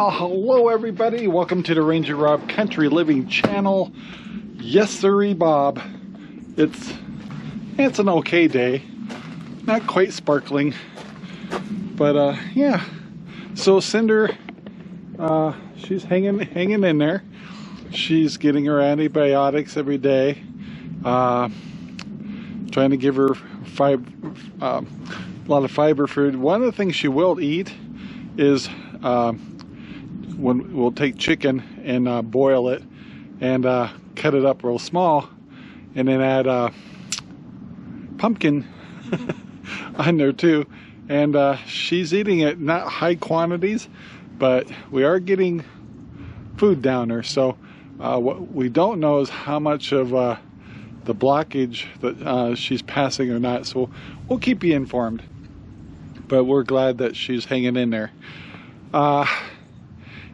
Well, hello everybody. Welcome to the RangerRob Country Living channel. Yes, sirree, Bob. It's an okay day. Not quite sparkling, but yeah. So Cinder, she's hanging in there. She's getting her antibiotics every day. Trying to give her a lot of fiber food. One of the things she will eat is when we'll take chicken and boil it and cut it up real small, and then add pumpkin on there too. And she's eating it, not high quantities, but we are getting food down her. So what we don't know is how much of the blockage that she's passing or not. So we'll keep you informed. But we're glad that she's hanging in there.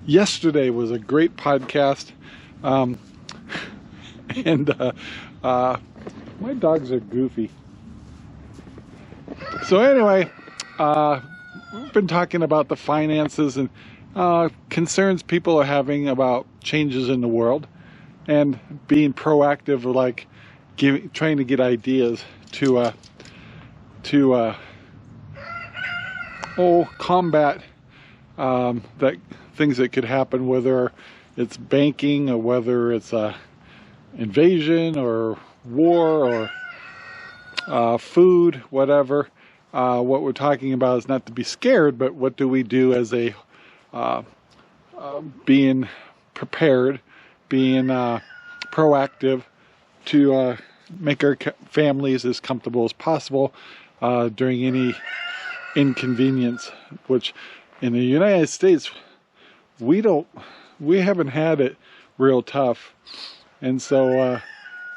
Yesterday was a great podcast. And my dogs are goofy. So anyway, we've been talking about the finances and concerns people are having about changes in the world, and being proactive, like trying to get ideas to combat that things that could happen, whether it's banking or whether it's invasion or war or food, whatever. What we're talking about is not to be scared, but what do we do as a being prepared, being proactive to make our families as comfortable as possible during any inconvenience, which in the United States we haven't had it real tough. And so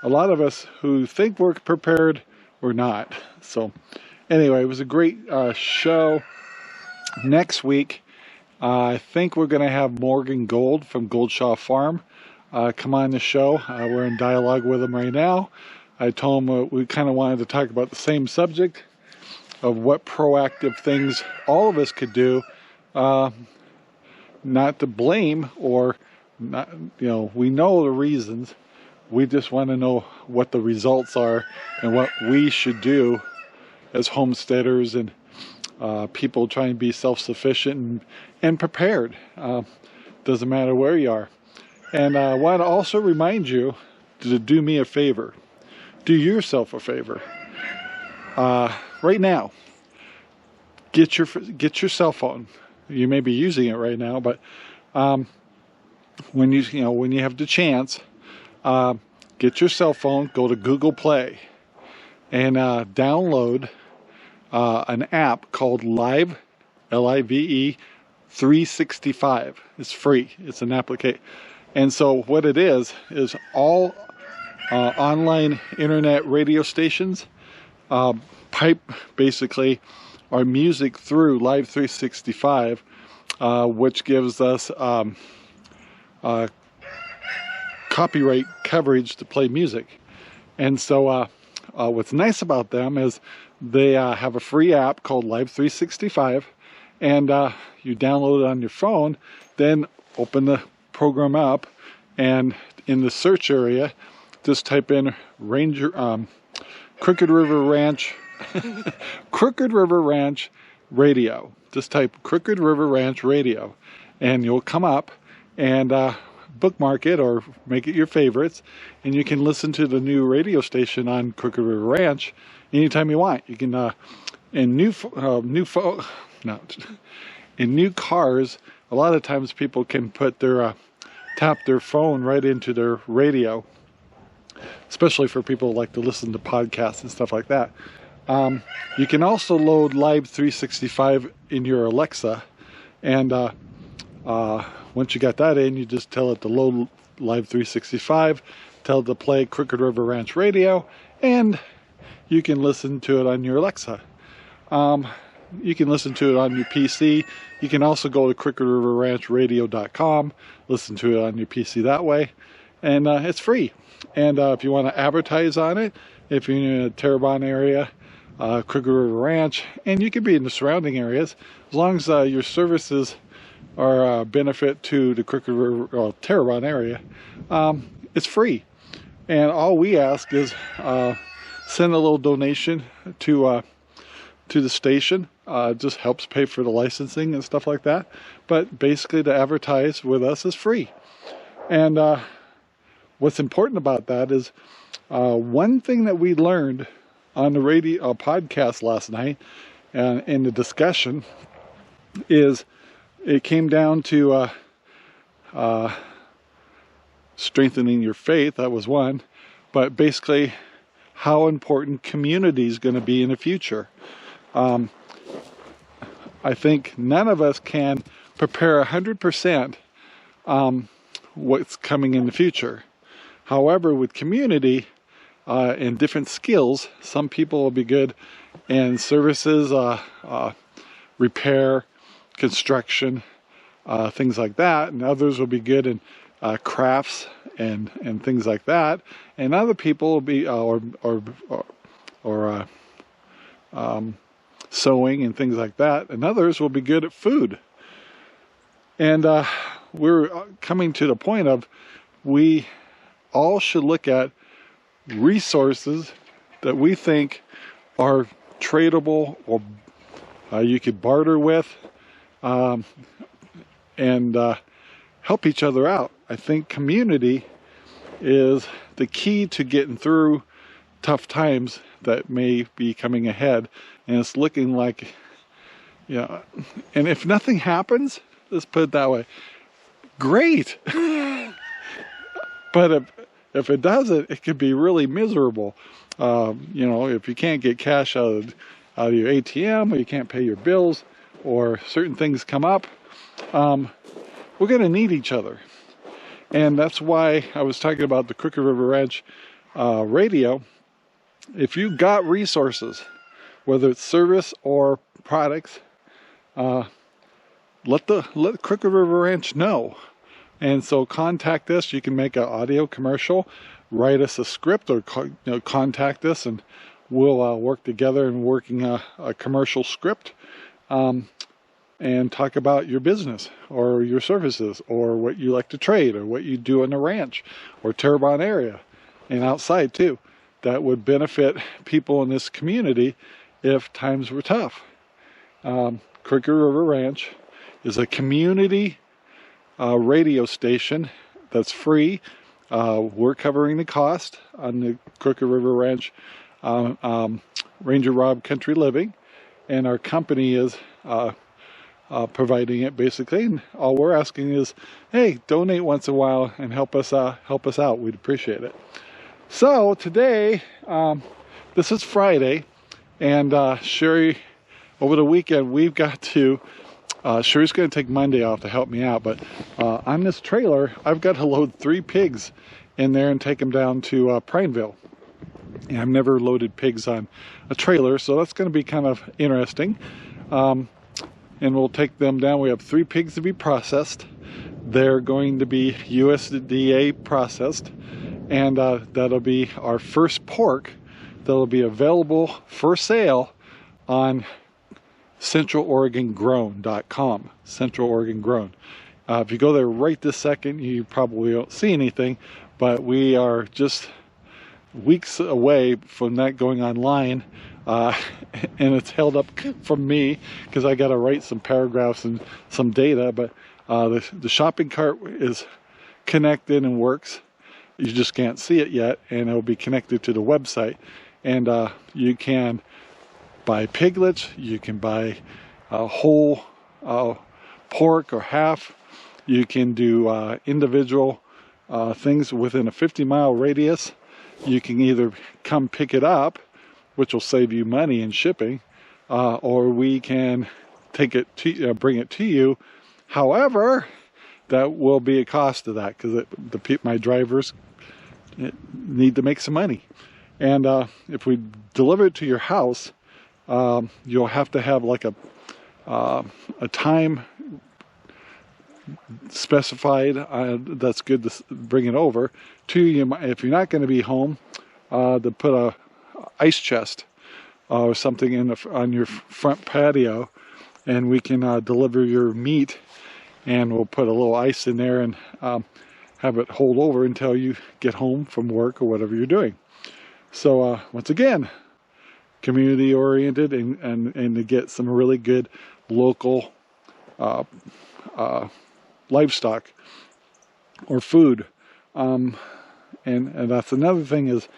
a lot of us who think we're prepared, we're not. So anyway, it was a great show. Next week, I think we're going to have Morgan Gold from Goldshaw Farm come on the show. We're in dialogue with him right now. I told him we kind of wanted to talk about the same subject of what proactive things all of us could do, not to blame or not, we know the reasons. We just want to know what the results are and what we should do as homesteaders and people trying to be self-sufficient and prepared. Doesn't matter where you are. And I want to also remind you to do me a favor. Do yourself a favor. Right now, get your cell phone. You may be using it right now, but when you have the chance, get your cell phone, go to Google Play, and download an app called Live, L-I-V-E 365. It's free. It's an application. And so what it is all online internet radio stations pipe basically our music through Live 365, which gives us copyright coverage to play music. And so what's nice about them is they have a free app called Live 365, and you download it on your phone, then open the program up, and in the search area just type in Crooked River Ranch Crooked River Ranch Radio. Just type Crooked River Ranch Radio and you'll come up, and bookmark it or make it your favorites, and you can listen to the new radio station on Crooked River Ranch anytime you want. You can in new cars, a lot of times people can put their tap their phone right into their radio, especially for people who like to listen to podcasts and stuff like that. You can also load Live 365 in your Alexa, and once you got that in, you just tell it to load Live 365, tell it to play Crooked River Ranch Radio, and you can listen to it on your Alexa. You can listen to it on your PC. You can also go to crookedriverranchradio.com, listen to it on your PC that way, and it's free. And if you want to advertise on it, if you're in a Terrebonne area, Crooked River Ranch, and you could be in the surrounding areas, as long as your services benefit to the Crooked River or Terrebonne area, it's free. And all we ask is send a little donation to the station. It just helps pay for the licensing and stuff like that. But basically, to advertise with us is free. And what's important about that is one thing that we learned on the radio podcast last night and in the discussion is it came down to strengthening your faith. That was one. But basically, how important community is going to be in the future. I think none of us can prepare 100% what's coming in the future. However, with community and different skills, some people will be good in services, repair, construction, things like that, and others will be good in crafts and things like that, and other people will be sewing and things like that, and others will be good at food. And we're coming to the point of we all should look at resources that we think are tradable or you could barter with and help each other out. I think community is the key to getting through tough times that may be coming ahead, and it's looking like, and if nothing happens, let's put it that way, great. But if it doesn't, it could be really miserable. If you can't get cash out of your ATM, or you can't pay your bills, or certain things come up, we're going to need each other. And that's why I was talking about the Crooked River Ranch radio. If you got resources, whether it's service or products, let Crooked River Ranch know. And so contact us. You can make an audio commercial, write us a script, or contact us, and we'll work together in working a commercial script and talk about your business or your services or what you like to trade or what you do on the ranch or Terrebonne area and outside too. That would benefit people in this community if times were tough. Crooked River Ranch is a community radio station that's free. We're covering the cost on the Crooked River Ranch RangerRob Country Living, and our company is providing it basically. And all we're asking is, hey, donate once in a while and help us out. We'd appreciate it. So today, this is Friday, and Sherry, over the weekend, we've got to. Sherry's going to take Monday off to help me out, but on this trailer, I've got to load 3 pigs in there and take them down to Prineville. And I've never loaded pigs on a trailer, so that's going to be kind of interesting. And we'll take them down. We have 3 pigs to be processed. They're going to be USDA processed, and that'll be our first pork that'll be available for sale on CentralOregonGrown.com. Central Oregon Grown. If you go there right this second, you probably don't see anything, but we are just weeks away from that going online, and it's held up from me because I got to write some paragraphs and some data, but the shopping cart is connected and works. You just can't see it yet, and it'll be connected to the website, and you can buy piglets, you can buy a whole pork or half, you can do individual things within a 50-mile radius. You can either come pick it up, which will save you money in shipping, or we can take it to bring it to you. However, that will be a cost to that because my drivers need to make some money. And if we deliver it to your house, you'll have to have like a time specified that's good to bring it over to you. If you're not going to be home, to put a ice chest or something on your front patio, and we can deliver your meat and we'll put a little ice in there and have it hold over until you get home from work or whatever you're doing. So once again, community oriented and to get some really good local livestock or food. And that's another thing is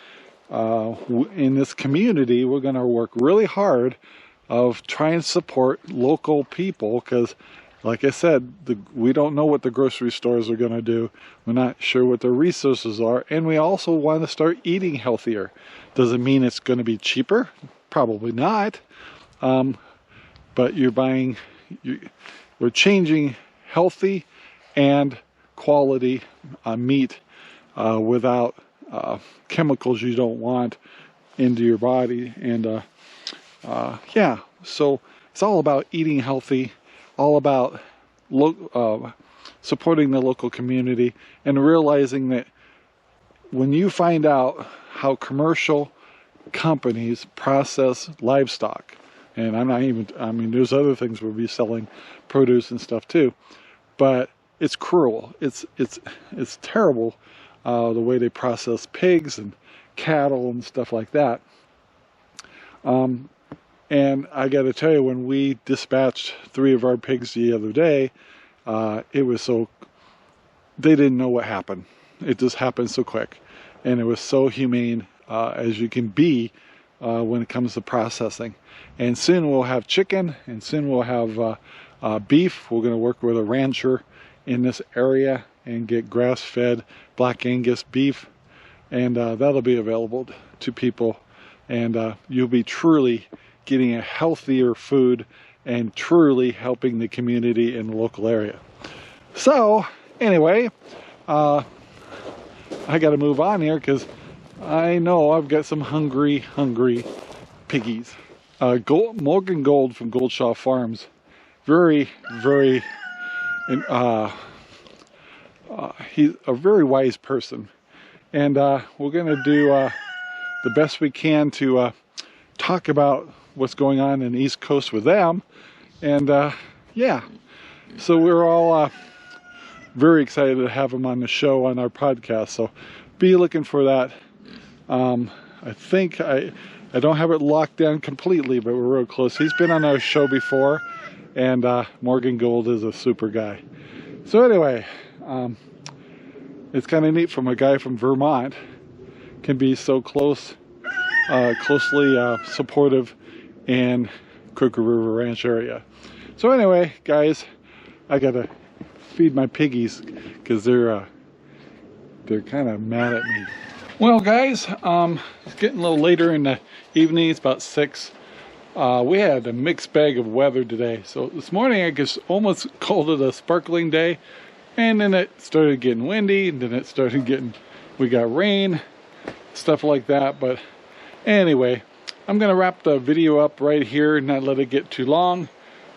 in this community, we're going to work really hard of trying to support local people, because like I said, we don't know what the grocery stores are going to do. We're not sure what their resources are, and we also want to start eating healthier. Does it mean it's going to be cheaper? Probably not. But we're changing healthy and quality meat without chemicals you don't want into your body. And yeah, so it's all about eating healthy, all about supporting the local community, and realizing that when you find out how commercial companies process livestock, and I mean, there's other things we'll be selling produce and stuff too, but it's cruel. It's terrible the way they process pigs and cattle and stuff like that. And I got to tell you, when we dispatched 3 of our pigs the other day, it was so, they didn't know what happened. It just happened so quick. And it was so humane as you can be when it comes to processing. And soon we'll have chicken, and soon we'll have beef. We're going to work with a rancher in this area and get grass-fed Black Angus beef. And that'll be available to people. And you'll be truly getting a healthier food and truly helping the community in the local area. So anyway, I got to move on here because I know I've got some hungry piggies. Morgan Gold from Goldshaw Farms, very he's a very wise person, and we're going to do the best we can to talk about what's going on in the East Coast with them. And yeah, so we're all very excited to have him on the show, on our podcast, so be looking for that. I think I don't have it locked down completely, but we're real close. He's been on our show before, and Morgan Gold is a super guy. So anyway, it's kind of neat from a guy from Vermont can be so closely supportive in Crooked River Ranch area. So anyway, guys, I gotta feed my piggies because they're kind of mad at me. Well, guys, it's getting a little later in the evening. It's about 6. We had a mixed bag of weather today. So this morning I just almost called it a sparkling day, and then it started getting windy, and then it started getting, we got rain, stuff like that. But anyway, I'm going to wrap the video up right here and not let it get too long.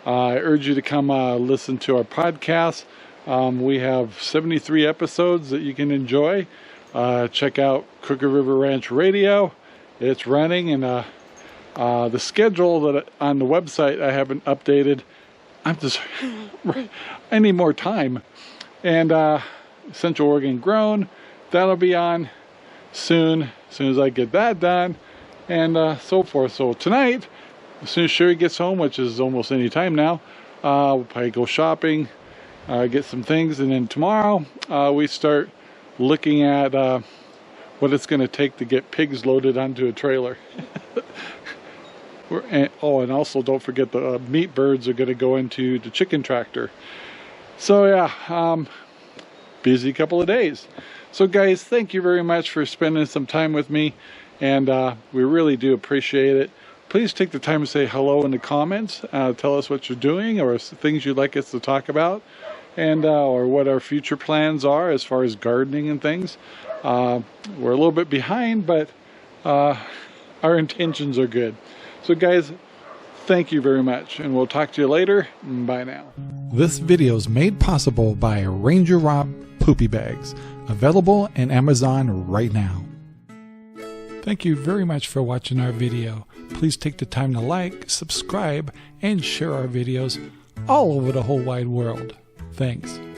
I urge you to come listen to our podcast. We have 73 episodes that you can enjoy. Check out Crooked River Ranch Radio. It's running, and the schedule that on the website I haven't updated. I need more time. And Central Oregon Grown, that'll be on soon, as soon as I get that done, and so forth. So tonight, as soon as Sherry gets home, which is almost any time now, we'll probably go shopping, get some things, and then tomorrow we start looking at what it's going to take to get pigs loaded onto a trailer. And also don't forget the meat birds are going to go into the chicken tractor. So yeah, busy couple of days. So guys, thank you very much for spending some time with me, and we really do appreciate it. Please take the time to say hello in the comments. Tell us what you're doing or things you'd like us to talk about, and or what our future plans are as far as gardening and things. We're a little bit behind, but our intentions are good. So guys, thank you very much, and we'll talk to you later. Bye now. This video is made possible by RangerRob Poopy Bags, available in Amazon right now. Thank you very much for watching our video. Please take the time to like, subscribe, and share our videos all over the whole wide world. Thanks.